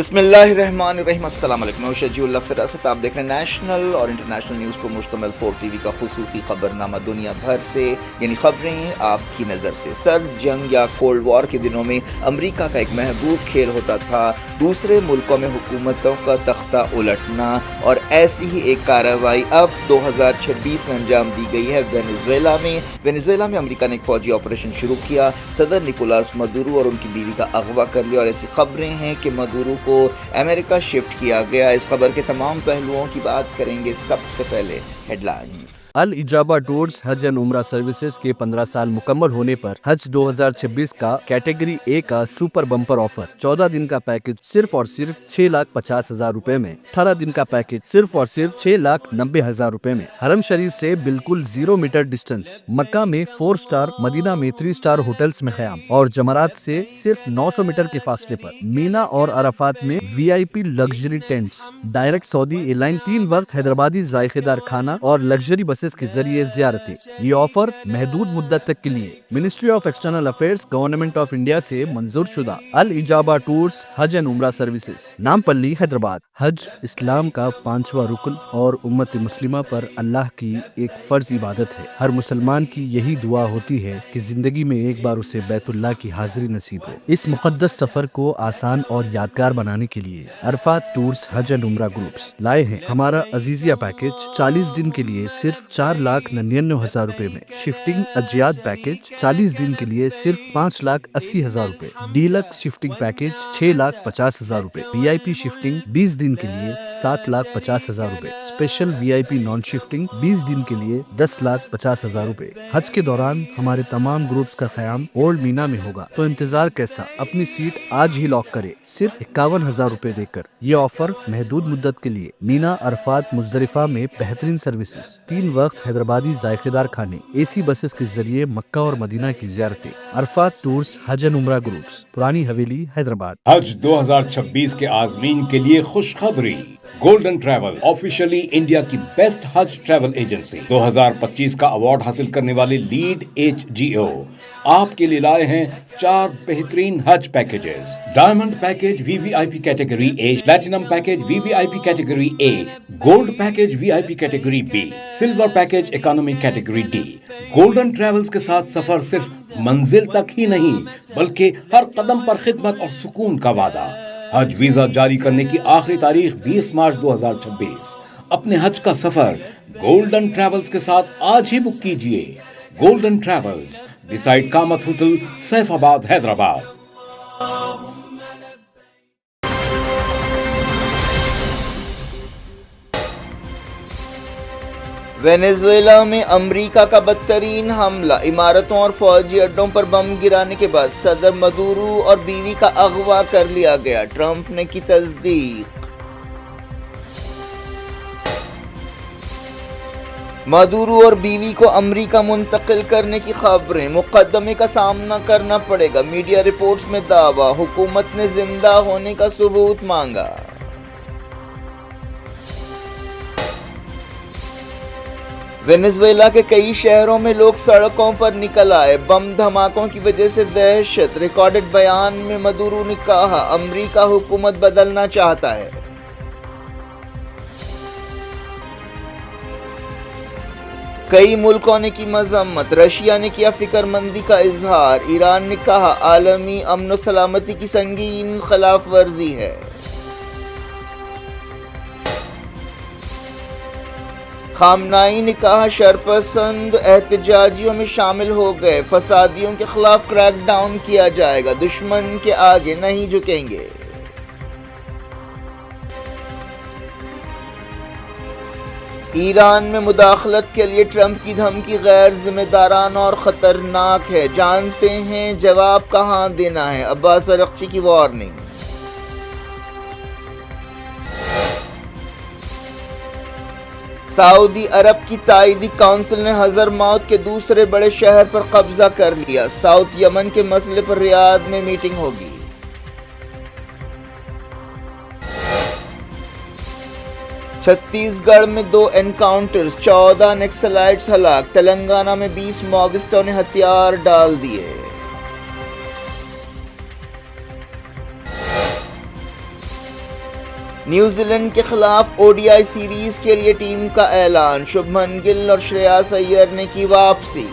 بسم اللہ الرحمن الرحیم۔ السلام علیکم، میں شجیع اللہ فراست، آپ دیکھ رہے ہیں نیشنل اور انٹرنیشنل نیوز پر مشتمل 4 ٹی وی کا خصوصی خبرنامہ دنیا بھر سے، یعنی خبریں آپ کی نظر سے۔ سرد جنگ یا کولڈ وار کے دنوں میں امریکہ کا ایک محبوب کھیل ہوتا تھا دوسرے ملکوں میں حکومتوں کا تختہ الٹنا، اور ایسی ہی ایک کارروائی اب 2026 میں انجام دی گئی ہے وینزویلا میں امریکہ نے ایک فوجی آپریشن شروع کیا، صدر نکولاس مدورو اور ان کی بیوی کا اغوا کر لیا، اور ایسی خبریں ہیں کہ مدورو کو امریکہ شفٹ کیا گیا۔ اس خبر کے تمام پہلوؤں کی بات کریں گے۔ سب سے پہلے ہیڈ لائنز۔ الاجابہ ٹورز حج اینڈ عمرہ سروسز کے 15 سال مکمل ہونے پر حج 2026 کا کیٹیگری اے کا سپر بمپر آفر، 14 دن کا پیکج صرف اور صرف 6,50,000 روپے میں، 18 دن کا پیکج صرف اور صرف 6,90,000 روپے میں، حرم شریف سے بالکل 0 میٹر ڈسٹنس، مکہ میں 4 سٹار، مدینہ میں 3 سٹار ہوٹلز میں قیام، اور جمرات سے صرف 900 میٹر کے فاصلے پر، مینا اور عرفات میں VIP لگژری ٹینٹس، ڈائریکٹ سعودی ایئر لائن 3 وقت حیدرآبادی ذائقے دار کھانا اور لگژری بسز کے ذریعے زیارتیں۔ یہ آفر محدود مدت تک کے لیے ministry of external affairs government of India سے منظور شدہ۔ الاجابہ ٹورز حج اینڈ عمرہ سروسز، نامپلی، حیدرآباد۔ حج اسلام کا 5واں رکن اور امت مسلمہ پر اللہ کی ایک فرض عبادت ہے۔ ہر مسلمان کی یہی دعا ہوتی ہے کہ زندگی میں ایک بار اسے بیت اللہ کی حاضری نصیب ہو۔ اس مقدس سفر کو آسان اور یادگار بنانے کے لیے عرفات ٹورز حج اینڈ عمرہ گروپس لائے ہیں ہمارا عزیزیہ پیکج، 40 دن کے لیے صرف 4,99,000 روپے میں، شفٹنگ اجیاد پیکج 40 دن کے لیے صرف 5,80,000 روپے، ڈیلکس شفٹنگ پیکج 6,50,000 روپے، VIP شفٹنگ 20 دن کے لیے 7,50,000 روپے، اسپیشل VIP نان شفٹنگ 20 دن کے لیے 10,50,000 روپے۔ حج کے دوران ہمارے تمام گروپس کا قیام اولڈ مینا میں ہوگا، تو انتظار کیسا؟ اپنی سیٹ آج ہی لاک کرے صرف 51,000 روپے دے کر۔ یہ آفر محدود مدت کے لیے۔ مینا، عرفات، مزدلفہ میں بہترین سروسز، 3 وقت حیدرآبادی ذائقے دار کھانے، AC بسز کے ذریعے مکہ اور مدینہ کی زیارتیں۔ عرفات ٹورز حج اینڈ عمرہ گروپس، پرانی حویلی، حیدرآباد۔ حج 2026 کے عازمین کے لیے خوشخبری، گولڈن ٹریول آفیشلی انڈیا کی بیسٹ حج ٹریول ایجنسی، 2025 کا ایوارڈ حاصل کرنے والے لیڈ HGO آپ کے لیے لائے ہیں 4 بہترین حج packages. Diamond package VVIP category A، platinum package VVIP category A، gold package VIP category B، silver package economy category D۔ Golden travels کے ساتھ سفر صرف منزل تک ہی نہیں بلکہ ہر قدم پر خدمت اور سکون کا وعدہ۔ حج ویزا جاری کرنے کی آخری تاریخ 20 مارچ 2026۔ اپنے حج کا سفر گولڈن ٹریولز کے ساتھ آج ہی بک کیجئے۔ Golden travels, beside Kamat hotel, Saifabad, Hyderabad. Venezuela میں امریکہ کا بدترین حملہ، عمارتوں اور فوجی اڈوں پر بم گرانے کے بعد صدر مدورو اور بیوی کا اغوا کر لیا گیا، ٹرمپ نے کی تصدیق۔ مدورو اور بیوی کو امریکہ منتقل کرنے کی خبریں، مقدمے کا سامنا کرنا پڑے گا، میڈیا رپورٹس میں دعویٰ، حکومت نے زندہ ہونے کا ثبوت مانگا۔ وینزویلا کے کئی شہروں میں لوگ سڑکوں پر نکل آئے، بم دھماکوں کی وجہ سے دہشت۔ ریکارڈڈ بیان میں مدورو نے کہا امریکہ حکومت بدلنا چاہتا ہے۔ کئی ملکوں نے کی مذمت، رشیا نے کیا فکر مندی کا اظہار، ایران نے کہا عالمی امن و سلامتی کی سنگین خلاف ورزی ہے۔ خامنائی نے کہا شرپسند احتجاجیوں میں شامل ہو گئے، فسادیوں کے خلاف کریک ڈاؤن کیا جائے گا، دشمن کے آگے نہیں جھکیں گے۔ ایران میں مداخلت کے لیے ٹرمپ کی دھمکی غیر ذمہ دارانہ اور خطرناک ہے، جانتے ہیں جواب کہاں دینا ہے، عباس ارغچی کی وارننگ۔ سعودی عرب کی تائیدی کونسل نے حضرموت کے دوسرے بڑے شہر پر قبضہ کر لیا، ساؤتھ یمن کے مسئلے پر ریاض میں میٹنگ ہوگی۔ چھتیس گڑھ میں 2 انکاؤنٹرز، 14 نکسلائٹس ہلاک، تلنگانہ میں 20 ماویسٹوں نے ہتھیار ڈال دیے۔ نیوزی لینڈ کے خلاف ODI سیریز کے لیے ٹیم کا اعلان، شبھمن گل اور شریاس ایئر نے کی واپسی۔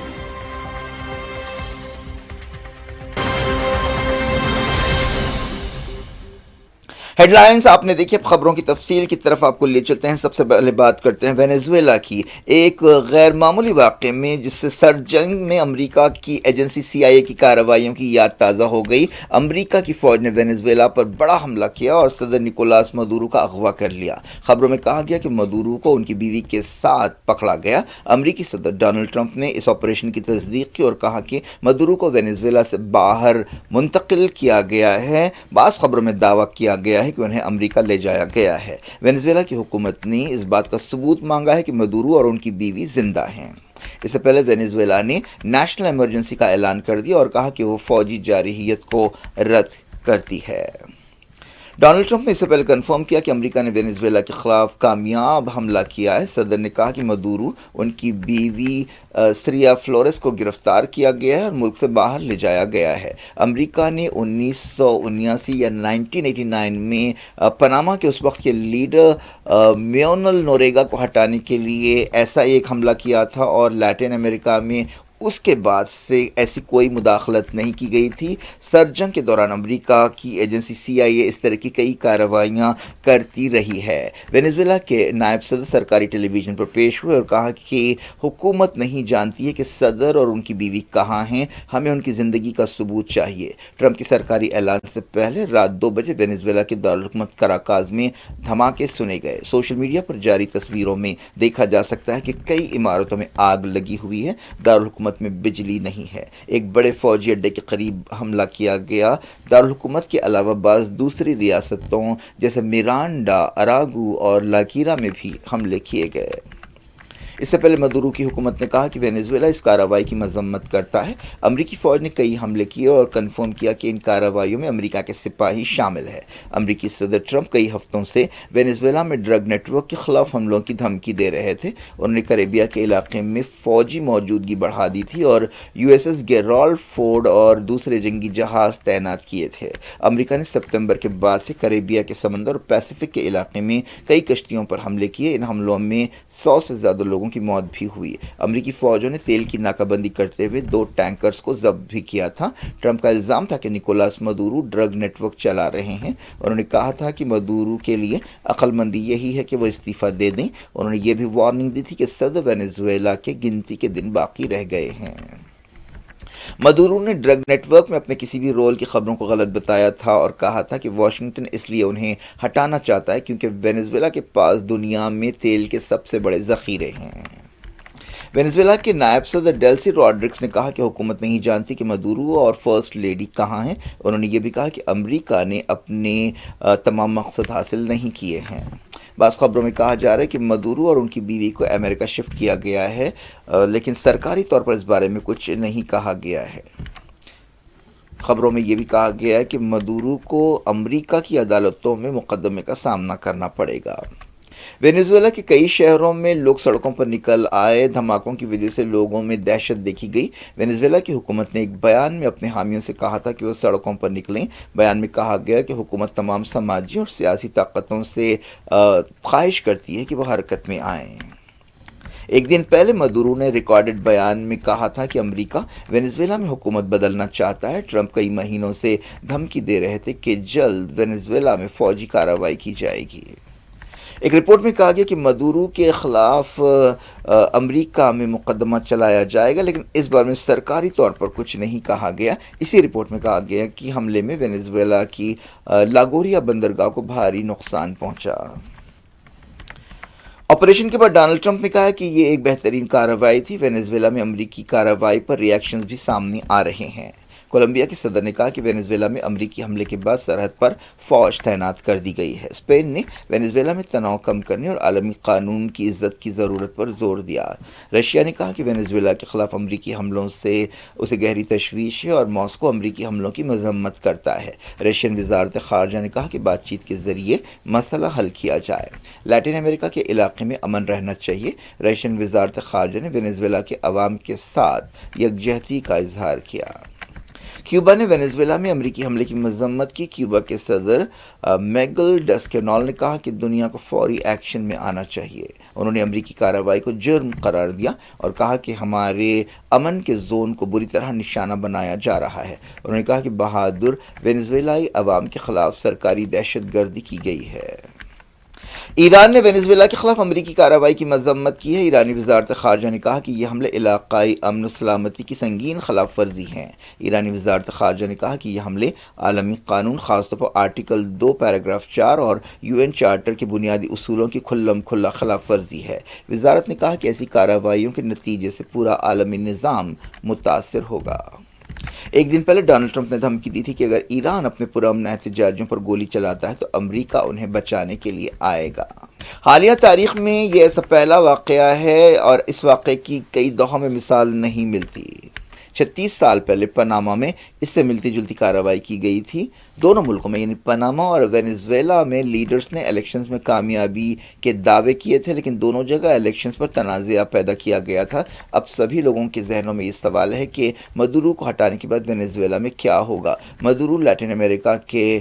ہیڈ لائنز آپ نے دیکھی، اب خبروں کی تفصیل کی طرف آپ کو لے چلتے ہیں۔ سب سے پہلے بات کرتے ہیں وینیزویلا کی، ایک غیر معمولی واقعے میں جس سے سرد جنگ میں امریکہ کی ایجنسی CIA کی کارروائیوں کی یاد تازہ ہو گئی۔ امریکہ کی فوج نے وینیزویلا پر بڑا حملہ کیا اور صدر نکولاس مدورو کا اغوا کر لیا۔ خبروں میں کہا گیا کہ مدورو کو ان کی بیوی کے ساتھ پکڑا گیا۔ امریکی صدر ڈونلڈ ٹرمپ نے اس آپریشن کی تصدیق کی اور کہا کہ مدورو کو وینیزویلا سے باہر منتقل کیا گیا ہے۔ بعض خبروں میں دعویٰ کیا گیا ہے کہ انہیں امریکہ لے جایا گیا ہے۔ وینیزویلا کی حکومت نے اس بات کا ثبوت مانگا ہے کہ مدورو اور ان کی بیوی زندہ ہیں۔ اس سے پہلے وینیزویلا نے نیشنل ایمرجنسی کا اعلان کر دیا اور کہا کہ وہ فوجی جارحیت کو رد کرتی ہے۔ ڈونلڈ ٹرمپ نے اس سے پہلے کنفرم کیا کہ امریکہ نے وینیزویلا کے خلاف کامیاب حملہ کیا ہے۔ صدر نے کہا کہ مدورو، ان کی بیوی سریا فلورس کو گرفتار کیا گیا ہے اور ملک سے باہر لے جایا گیا ہے۔ امریکہ نے 1979 یا 1989 میں پاناما کے اس وقت کے لیڈر میونل نوریگا کو ہٹانے کے لیے ایسا ایک حملہ کیا تھا اور لیٹن امریکہ میں اس کے بعد سے ایسی کوئی مداخلت نہیں کی گئی تھی۔ سرد جنگ کے دوران امریکہ کی ایجنسی CIA اس طرح کی کئی کارروائیاں کرتی رہی ہے۔ وینیزویلا کے نائب صدر سرکاری ٹیلی ویژن پر پیش ہوئے اور کہا کہ حکومت نہیں جانتی ہے کہ صدر اور ان کی بیوی کہاں ہیں، ہمیں ان کی زندگی کا ثبوت چاہیے۔ ٹرمپ کے سرکاری اعلان سے پہلے رات 2 بجے وینیزویلا کے دارالحکومت کراکاز میں دھماکے سنے گئے۔ سوشل میڈیا پر جاری تصویروں میں دیکھا جا سکتا ہے کہ کئی عمارتوں میں آگ لگی ہوئی ہے۔ دارالحکومت میں بجلی نہیں ہے۔ ایک بڑے فوجی اڈے کے قریب حملہ کیا گیا۔ دارالحکومت کے علاوہ بعض دوسری ریاستوں جیسے میرانڈا، اراگو اور لاکیرا میں بھی حملے کیے گئے۔ اس سے پہلے مدورو کی حکومت نے کہا کہ وینیزویلا اس کارروائی کی مذمت کرتا ہے۔ امریکی فوج نے کئی حملے کیے اور کنفرم کیا کہ ان کارروائیوں میں امریکہ کے سپاہی شامل ہیں۔ امریکی صدر ٹرمپ کئی ہفتوں سے وینیزویلا میں ڈرگ نیٹ ورک کے خلاف حملوں کی دھمکی دے رہے تھے۔ انہوں نے کریبیا کے علاقے میں فوجی موجودگی بڑھا دی تھی اور USS گیرالڈ فورڈ اور دوسرے جنگی جہاز تعینات کیے تھے۔ امریکہ نے ستمبر کے بعد سے کریبیا کے سمندر اور پیسیفک کے علاقے میں کئی کشتیوں پر حملے کیے۔ ان حملوں میں 100 سے زیادہ لوگوں کی موت بھی ہوئی۔ امریکی فوجوں نے تیل کی ناکہ بندی کرتے ہوئے 2 ٹینکرز کو ضبط بھی کیا تھا۔ ٹرمپ کا الزام تھا کہ Nicolas Maduro drug network چلا رہے ہیں۔ انہوں نے کہا تھا کہ مدورو کے لیے عقل مندی یہی ہے کہ وہ استعفیٰ دے دیں۔ انہوں نے یہ بھی وارننگ دی تھی کہ صدر وینیزویلا کے گنتی کے دن باقی رہ گئے ہیں۔ مدورو نے ڈرگ نیٹ ورک میں اپنے کسی بھی رول کی خبروں کو غلط بتایا تھا اور کہا تھا کہ واشنگٹن اس لیے انہیں ہٹانا چاہتا ہے کیونکہ وینیزویلا کے پاس دنیا میں تیل کے سب سے بڑے ذخیرے ہیں۔ وینیزویلا کے نائب صدر ڈیلسی روڈرگس نے کہا کہ حکومت نہیں جانتی کہ مدورو اور فرسٹ لیڈی کہاں ہیں۔ انہوں نے یہ بھی کہا کہ امریکہ نے اپنے تمام مقصد حاصل نہیں کیے ہیں۔ بعض خبروں میں کہا جا رہا ہے کہ مدورو اور ان کی بیوی کو امریکہ شفٹ کیا گیا ہے، لیکن سرکاری طور پر اس بارے میں کچھ نہیں کہا گیا ہے۔ خبروں میں یہ بھی کہا گیا ہے کہ مدورو کو امریکہ کی عدالتوں میں مقدمے کا سامنا کرنا پڑے گا۔ وینیزویلا کے کئی شہروں میں لوگ سڑکوں پر نکل آئے۔ دھماکوں کی وجہ سے لوگوں میں دہشت دیکھی گئی۔ وینیزویلا کی حکومت نے ایک بیان میں اپنے حامیوں سے کہا تھا کہ وہ سڑکوں پر نکلیں۔ بیان میں کہا گیا کہ حکومت تمام سماجی اور سیاسی طاقتوں سے خواہش کرتی ہے کہ وہ حرکت میں آئیں۔ ایک دن پہلے مدورو نے ریکارڈڈ بیان میں کہا تھا کہ امریکہ وینیزویلا میں حکومت بدلنا چاہتا ہے۔ ٹرمپ کئی مہینوں سے دھمکی دے رہے تھے کہ جلد وینیزویلا میں فوجی کارروائی کی جائے گی۔ ایک رپورٹ میں کہا گیا کہ مدورو کے خلاف امریکہ میں مقدمہ چلایا جائے گا، لیکن اس بارے میں سرکاری طور پر کچھ نہیں کہا گیا۔ اسی رپورٹ میں کہا گیا کہ حملے میں وینیزویلا کی لاگوریا بندرگاہ کو بھاری نقصان پہنچا۔ آپریشن کے بعد ڈونلڈ ٹرمپ نے کہا کہ یہ ایک بہترین کارروائی تھی۔ وینیزویلا میں امریکی کارروائی پر ری ایکشنز بھی سامنے آ رہے ہیں۔ کولمبیا کے صدر نے کہا کہ وینیزویلا میں امریکی حملے کے بعد سرحد پر فوج تعینات کر دی گئی ہے۔ اسپین نے وینیزویلا میں تناؤ کم کرنے اور عالمی قانون کی عزت کی ضرورت پر زور دیا۔ رشیا نے کہا کہ وینیزویلا کے خلاف امریکی حملوں سے اسے گہری تشویش ہے اور ماسکو امریکی حملوں کی مذمت کرتا ہے۔ رشین وزارت خارجہ نے کہا کہ بات چیت کے ذریعے مسئلہ حل کیا جائے۔ لیٹن امریکہ کے علاقے میں امن رہنا چاہیے۔ رشین وزارت خارجہ نے وینیزویلا کے عوام کے ساتھ یکجہتی کا اظہار کیا۔ کیوبا نے وینزویلا میں امریکی حملے کی مذمت کی. کیوبا کے صدر میگل ڈسکینال نے کہا کہ دنیا کو فوری ایکشن میں آنا چاہیے. انہوں نے امریکی کارروائی کو جرم قرار دیا اور کہا کہ ہمارے امن کے زون کو بری طرح نشانہ بنایا جا رہا ہے. انہوں نے کہا کہ بہادر وینزویلائی عوام کے خلاف سرکاری دہشت گردی کی گئی ہے. ایران نے وینزویلا کے خلاف امریکی کارروائی کی مذمت کی ہے. ایرانی وزارت خارجہ نے کہا کہ یہ حملے علاقائی امن و سلامتی کی سنگین خلاف ورزی ہیں. ایرانی وزارت خارجہ نے کہا کہ یہ حملے عالمی قانون، خاص طور پر آرٹیکل 2 پیراگراف 4 اور UN چارٹر کے بنیادی اصولوں کی کھلم کھلا خلاف ورزی ہے. وزارت نے کہا کہ ایسی کارروائیوں کے نتیجے سے پورا عالمی نظام متاثر ہوگا. ایک دن پہلے ڈونلڈ ٹرمپ نے دھمکی دی تھی کہ اگر ایران اپنے پرامن احتجاجیوں پر گولی چلاتا ہے تو امریکہ انہیں بچانے کے لیے آئے گا. حالیہ تاریخ میں یہ ایسا پہلا واقعہ ہے اور اس واقعے کی کئی دہوں میں مثال نہیں ملتی. 36 سال پہلے پاناما میں اس سے ملتی جلتی کارروائی کی گئی تھی. دونوں ملکوں میں یعنی پاناما اور وینزویلا میں لیڈرز نے الیکشنز میں کامیابی کے دعوے کیے تھے، لیکن دونوں جگہ الیکشنز پر تنازعہ پیدا کیا گیا تھا. اب سبھی لوگوں کے ذہنوں میں یہ سوال ہے کہ مدورو کو ہٹانے کے بعد وینزویلا میں کیا ہوگا. مدورو لیٹن امریکہ کے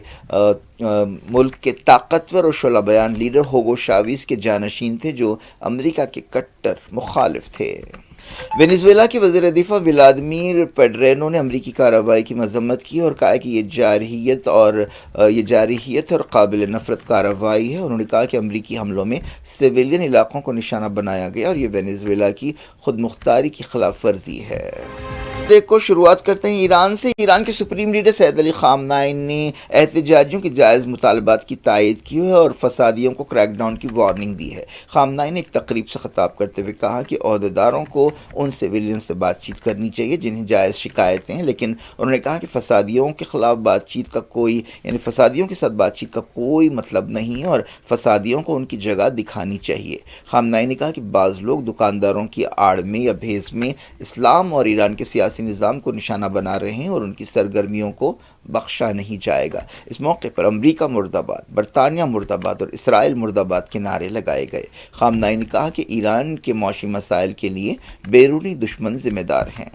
ملک کے طاقتور اور شعلہ بیان لیڈر ہوگو شاویز کے جانشین تھے جو امریکہ کے کٹر مخالف تھے. وینزویلا کے وزیر دفاع ولادیمیر پیڈرینو نے امریکی کارروائی کی مذمت کی اور کہا کہ یہ جارحیت اور قابل نفرت کارروائی ہے. انہوں نے کہا کہ امریکی حملوں میں سویلین علاقوں کو نشانہ بنایا گیا اور یہ وینزویلا کی خود مختاری کی خلاف ورزی ہے. کو شروعات کرتے ہیں ایران سے. ایران کے سپریم لیڈر سید علی خامنائی نے احتجاجیوں کے جائز مطالبات کی تائید کی ہے اور فسادیوں کو کریک ڈاؤن کی وارننگ دی ہے. خامنائی نے ایک تقریب سے خطاب کرتے ہوئے کہا کہ عہدیداروں کو ان سویلین سے بات چیت کرنی چاہیے جنہیں جائز شکایتیں ہیں، لیکن انہوں نے کہا کہ فسادیوں کے خلاف بات چیت کا فسادیوں کے ساتھ بات چیت کا کوئی مطلب نہیں ہے اور فسادیوں کو ان کی جگہ دکھانی چاہیے. خامنائی نے کہا کہ بعض لوگ دکانداروں کی آڑ میں یا بھیس میں اسلام اور ایران کے سیاسی نظام کو نشانہ بنا رہے ہیں اور ان کی سرگرمیوں کو بخشا نہیں جائے گا. اس موقع پر امریکہ مرد آباد، برطانیہ مرد آباد اور اسرائیل مرد آباد کے نعرے لگائے گئے. خامنائی نے کہا کہ ایران کے معاشی مسائل کے لیے بیرونی دشمن ذمہ دار ہیں.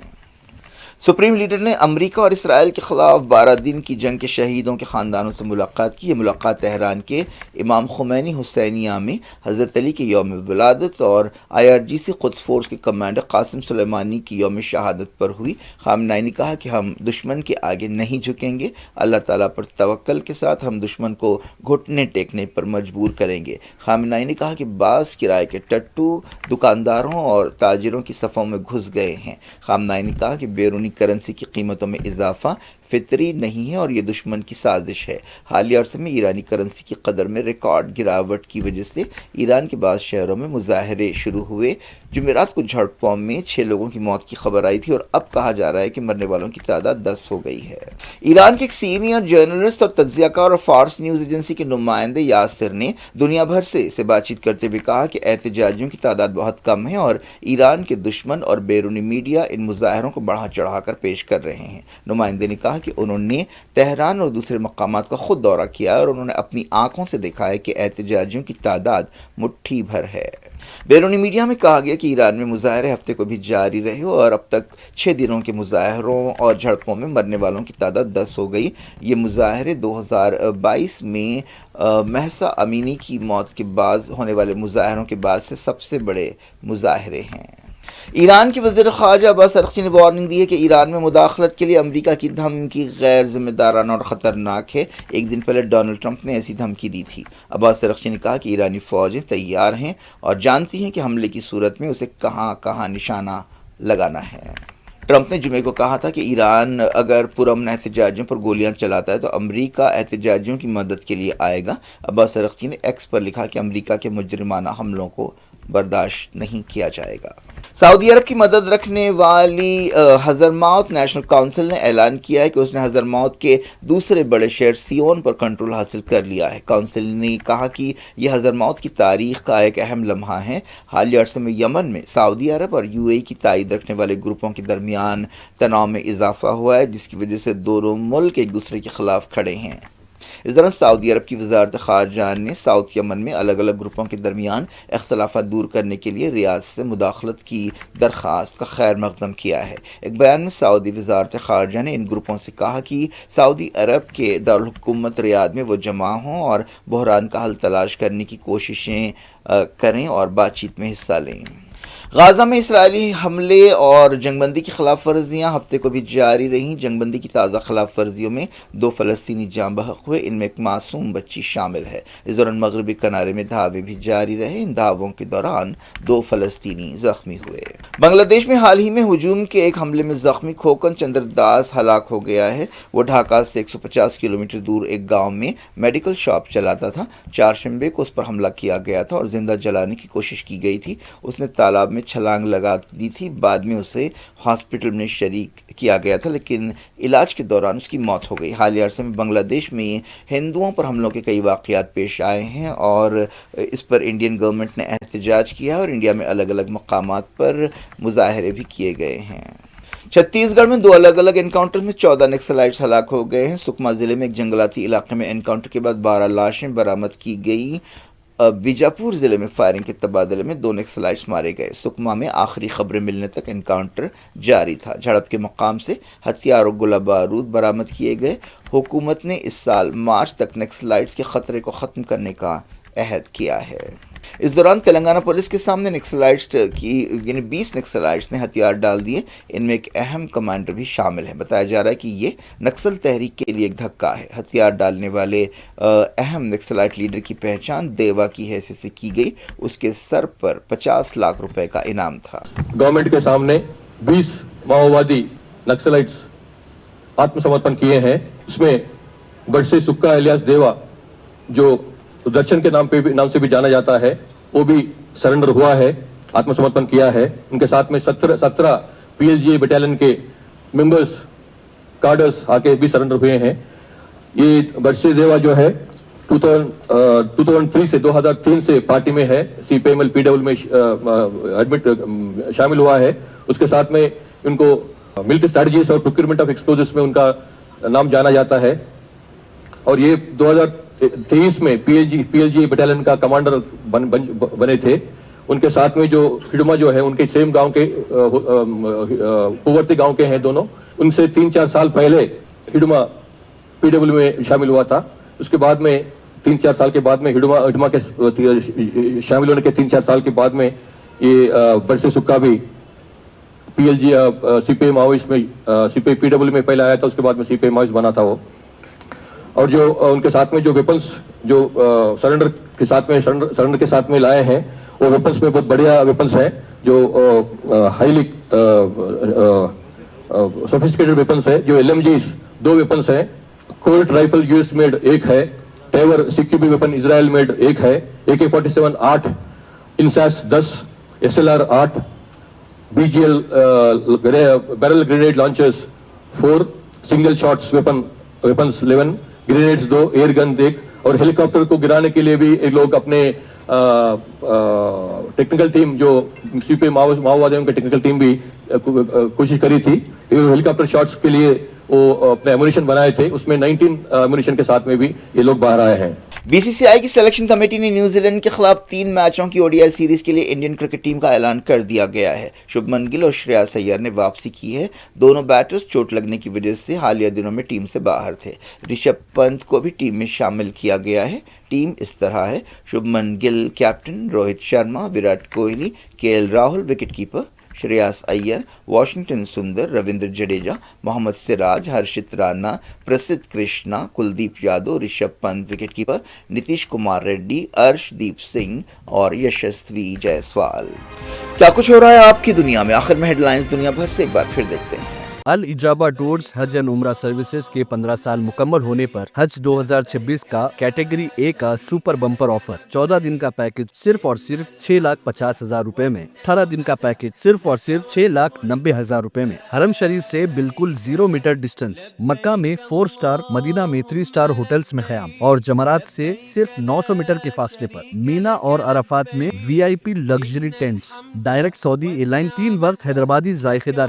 سپریم لیڈر نے امریکہ اور اسرائیل کے خلاف 12 دن کی جنگ کے شہیدوں کے خاندانوں سے ملاقات کی. یہ ملاقات تہران کے امام خمینی حسینیہ میں حضرت علی کے یوم ولادت اور IRGC قدس فورس کے کمانڈر قاسم سلیمانی کی یوم شہادت پر ہوئی. خامنائی نے کہا کہ ہم دشمن کے آگے نہیں جھکیں گے. اللہ تعالیٰ پر توکل کے ساتھ ہم دشمن کو گھٹنے ٹیکنے پر مجبور کریں گے. خامنائی نے کہا کہ بعض کرائے کے ٹٹو دکانداروں اور تاجروں کی صفوں میں گھس گئے ہیں. خامنائی نے کہا کہ بیرونی کرنسی کی قیمتوں میں اضافہ فطری نہیں ہے اور یہ دشمن کی سازش ہے. حالیہ عرصے میں ایرانی کرنسی کی قدر میں ریکارڈ گراوٹ کی وجہ سے ایران کے بعض شہروں میں مظاہرے شروع ہوئے. جمعرات کو جھڑپوں میں 6 لوگوں کی موت کی خبر آئی تھی اور اب کہا جا رہا ہے کہ مرنے والوں کی تعداد 10 ہو گئی ہے. ایران کے ایک سینئر جرنلسٹ اور تجزیہ کار اور فارس نیوز ایجنسی کے نمائندے یاسر نے دنیا بھر سے بات چیت کرتے ہوئے کہا کہ احتجاجیوں کی تعداد بہت کم ہے اور ایران کے دشمن اور بیرونی میڈیا ان مظاہروں کو بڑھا چڑھا کر پیش کر رہے ہیں. نمائندے نے کہا کہ انہوں نے تہران اور دوسرے مقامات کا خود دورہ کیا اور انہوں نے اپنی آنکھوں سے دیکھا ہے کہ احتجاجیوں کی تعداد مٹھی بھر ہے. بیرونی میڈیا میں کہا گیا کہ ایران میں مظاہرے ہفتے کو بھی جاری رہے اور اب تک 6 دنوں کے مظاہروں اور جھڑپوں میں مرنے والوں کی تعداد 10 ہو گئی. یہ مظاہرے 2022 میں مہسا امینی کی موت کے بعد ہونے والے مظاہروں کے بعد سے سب سے بڑے مظاہرے ہیں. ایران کے وزیر خارجہ عباس ارغچی نے وارننگ دی ہے کہ ایران میں مداخلت کے لیے امریکہ کی دھمکی غیر ذمہ دارانہ اور خطرناک ہے. ایک دن پہلے ڈونلڈ ٹرمپ نے ایسی دھمکی دی تھی. عباس ارغچی نے کہا کہ ایرانی فوجیں تیار ہیں اور جانتی ہیں کہ حملے کی صورت میں اسے کہاں نشانہ لگانا ہے. ٹرمپ نے جمعے کو کہا تھا کہ ایران اگر پرامن احتجاجیوں پر گولیاں چلاتا ہے تو امریکہ احتجاجیوں کی مدد کے لیے آئے گا. عباس ارغچی نے ایکس پر لکھا کہ امریکہ کے مجرمانہ حملوں کو برداشت نہیں کیا جائے گا. سعودی عرب کی مدد رکھنے والی حضرموت نیشنل کونسل نے اعلان کیا ہے کہ اس نے حضرموت کے دوسرے بڑے شہر سیون پر کنٹرول حاصل کر لیا ہے. کونسل نے کہا کہ یہ حضرموت کی تاریخ کا ایک اہم لمحہ ہے. حالیہ عرصے میں یمن میں سعودی عرب اور UAE کی تائید رکھنے والے گروپوں کے درمیان تناؤ میں اضافہ ہوا ہے جس کی وجہ سے دونوں ملک ایک دوسرے کے خلاف کھڑے ہیں. اس دوران سعودی عرب کی وزارت خارجہ نے ساؤتھ یمن میں الگ الگ گروپوں کے درمیان اختلافات دور کرنے کے لیے ریاض سے مداخلت کی درخواست کا خیر مقدم کیا ہے۔ ایک بیان میں سعودی وزارت خارجہ نے ان گروپوں سے کہا کہ سعودی عرب کے دارالحکومت ریاض میں وہ جمع ہوں اور بحران کا حل تلاش کرنے کی کوششیں کریں اور بات چیت میں حصہ لیں۔ غازہ میں اسرائیلی حملے اور جنگ بندی کی خلاف ورزیاں ہفتے کو بھی جاری رہیں۔ جنگ بندی کی تازہ خلاف ورزیوں میں 2 فلسطینی جاں بحق ہوئے، ان میں ایک معصوم بچی شامل ہے۔ اس دوران مغربی کنارے میں دھاوے بھی جاری رہے، ان دھاووں کے دوران 2 فلسطینی زخمی ہوئے۔ بنگلہ دیش میں حال ہی میں ہجوم کے ایک حملے میں زخمی کھوکن چندر داس ہلاک ہو گیا ہے۔ وہ ڈھاکہ سے 150 کلومیٹر دور ایک گاؤں میں میڈیکل شاپ چلاتا تھا۔ چہارشنبے کو اس پر حملہ کیا گیا تھا اور زندہ جلانے کی کوشش کی گئی تھی۔ اس نے تالاب میں چھلانگ لگا دی تھی، بعد میں اسے ہاسپٹل میں شریک کیا گیا تھا، لیکن علاج کے دوران اس کی موت ہو گئی۔ حالیہ عرصے میں بنگلہ دیش میں ہندوؤں پر حملوں کے کئی واقعات پیش آئے ہیں اور اس پر انڈین گورنمنٹ نے احتجاج کیا اور انڈیا میں الگ الگ مقامات پر مظاہرے بھی کیے گئے ہیں۔ چھتیس گڑھ میں 2 الگ الگ انکاؤنٹر میں 14 نکسلائٹس ہلاک ہو گئے ہیں۔ سکما ضلع میں ایک جنگلاتی علاقے میں انکاؤنٹر کے بعد 12 لاشیں برآمد کی گئی۔ بیجاپور ضلع میں فائرنگ کے تبادلے میں 2 نکسلائٹس مارے گئے۔ سکما میں آخری خبریں ملنے تک انکاؤنٹر جاری تھا۔ جھڑپ کے مقام سے ہتھیار اور گولہ بارود برآمد کیے گئے۔ حکومت نے اس سال مارچ تک نکسلائٹس کے خطرے کو ختم کرنے کا عہد کیا ہے۔ اس دوران تلنگانہ پولیس کے سامنے نکسلائٹس کی 20 نکسلائٹس نے ہتھیار ڈال دیے، ان میں ایک اہم کمانڈر بھی شامل ہے۔ بتایا جا رہا ہے کہ یہ نکسل تحریک کے لیے ایک دھکا ہے۔ ہتھیار ڈالنے والے اہم نکسلائٹ لیڈر کی پہچان دیوا کی حیثیت سے کی گئی، اس کے سر پر 50 لاکھ روپے کا انعام تھا۔ گورنمنٹ کے سامنے 20 ماؤوادی نکسلائٹس آتم سمرپن کیے ہیں۔ اس میں بڑسے سکا الیاس دیوا جو درشن کے نام سے بھی جانا جاتا ہے، وہ بھی سرنڈر ہوا ہے، آتم سمرپن کیا ہے۔ ان کے ساتھ میں 17 PLGA بٹالین کے ممبرز کارڈرز آ کے بھی سرنڈر ہوئے ہیں۔ یہ بڑسے دیوا جو ہے 2003 سے پارٹی میں ہے، CPML PWL میں ایڈمٹ شامل ہوا ہے۔ اس کے ساتھ میں ان کو ملٹری اسٹریٹجیز اور پروکیورمنٹ آف ایکسپلوزیوز میں ان کا نام جانا جاتا ہے، اور یہ 2023 میں PLGA بٹالین کا کمانڈر بنے تھے۔ ان کے ساتھ میں جو ہڈما جو ہے ان کے سیم گاؤں کے پوورتی گاؤں کے ہیں دونوں، ان سے 3-4 سال پہلے ہڈما PWL میں شامل ہوا تھا۔ اس کے بعد میں 3-4 سال کے بعد میں ہڈما کے شامل ہونے کے 3-4 سال کے بعد میں یہ برسے سکا بھی PLGA CPI ماویسٹ میں CPI PWL میں پہلے آیا تھا، اس کے بعد میں CPI ماویسٹ بنا تھا وہ۔ اور جو ان کے ساتھ میں جو ویپنس جو سرنڈر کے ساتھ میں لائے ہیں، وہ ویپنس میں بہت بڑھیا ویپنس ہیں، جو ہائیلی سوفسٹیکیٹڈ ویپنس ہے۔ جو LMGs 2 ویپنس ہیں، کولٹ رائفل US میڈ 1 ہے، Tavor CQB weapon Israel made 1 ہے، AK-47 8، INSAS 10، SLR 8، BGL barrel grenade launchers 4، single shots weapons 11، grenades 2، air gun 1، اور ہیلی کاپٹر کو گرانے کے لیے بھی لوگ اپنے ٹیکنیکل ٹیم جو CPI ماؤوادیوں کی ٹیکنیکل ٹیم بھی کوشش کری تھی۔ ہیلی کاپٹر شاٹس کے لیے وہ اپنے ایمونیشن بنائے تھے، اس میں 19 ایمونیشن کے ساتھ میں بھی یہ لوگ باہر آئے ہیں۔ BCCI کی سلیکشن کمیٹی نے نیوزی لینڈ کے خلاف 3 میچوں کی ODI سیریز کے لیے انڈین کرکٹ ٹیم کا اعلان کر دیا گیا ہے۔ شبھمن گل اور شریاس ایئر نے واپسی کی ہے۔ دونوں بیٹرز چوٹ لگنے کی وجہ سے حالیہ دنوں میں ٹیم سے باہر تھے۔ رشبھ پنت کو بھی ٹیم میں شامل کیا گیا ہے۔ ٹیم اس طرح ہے: Shubman Gill captain, Rohit Sharma, Virat Kohli, KL Rahul wicket keeper, Shreyas Iyer, Washington Sundar, Ravindra Jadeja, Mohammed Siraj, Harshit Rana, Prasidh Krishna, Kuldeep Yadav, Rishabh Pant wicket keeper, Nitish Kumar Reddy, Arshdeep Singh اور یشسوی جائسوال۔ کیا کچھ ہو رہا ہے آپ کی دنیا میں؟ آخر میں ہیڈ لائنز دنیا بھر سے ایک بار پھر دیکھتے ہیں۔ الاجابہ ٹورز حج اینڈ عمرہ سروسز کے 15 سال مکمل ہونے پر حج 2026 کا کیٹیگری A کا سپر بمپر آفر، 14 دن کا پیکج صرف اور صرف 6,50,000 روپے میں، 18 دن کا پیکج صرف اور صرف 6,90,000 روپے میں۔ حرم شریف سے بالکل 0 میٹر ڈسٹنس، مکہ میں 4 سٹار، مدینہ میں 3 سٹار ہوٹلز میں قیام، اور جمرات سے صرف 900 میٹر کے فاصلے پر مینا اور عرفات میں VIP لگژری ٹینٹس۔ ڈائریکٹ سعودی ایئر لائن 3 وقت حیدرآبادی ذائقے دار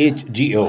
HGO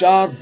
4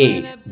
A,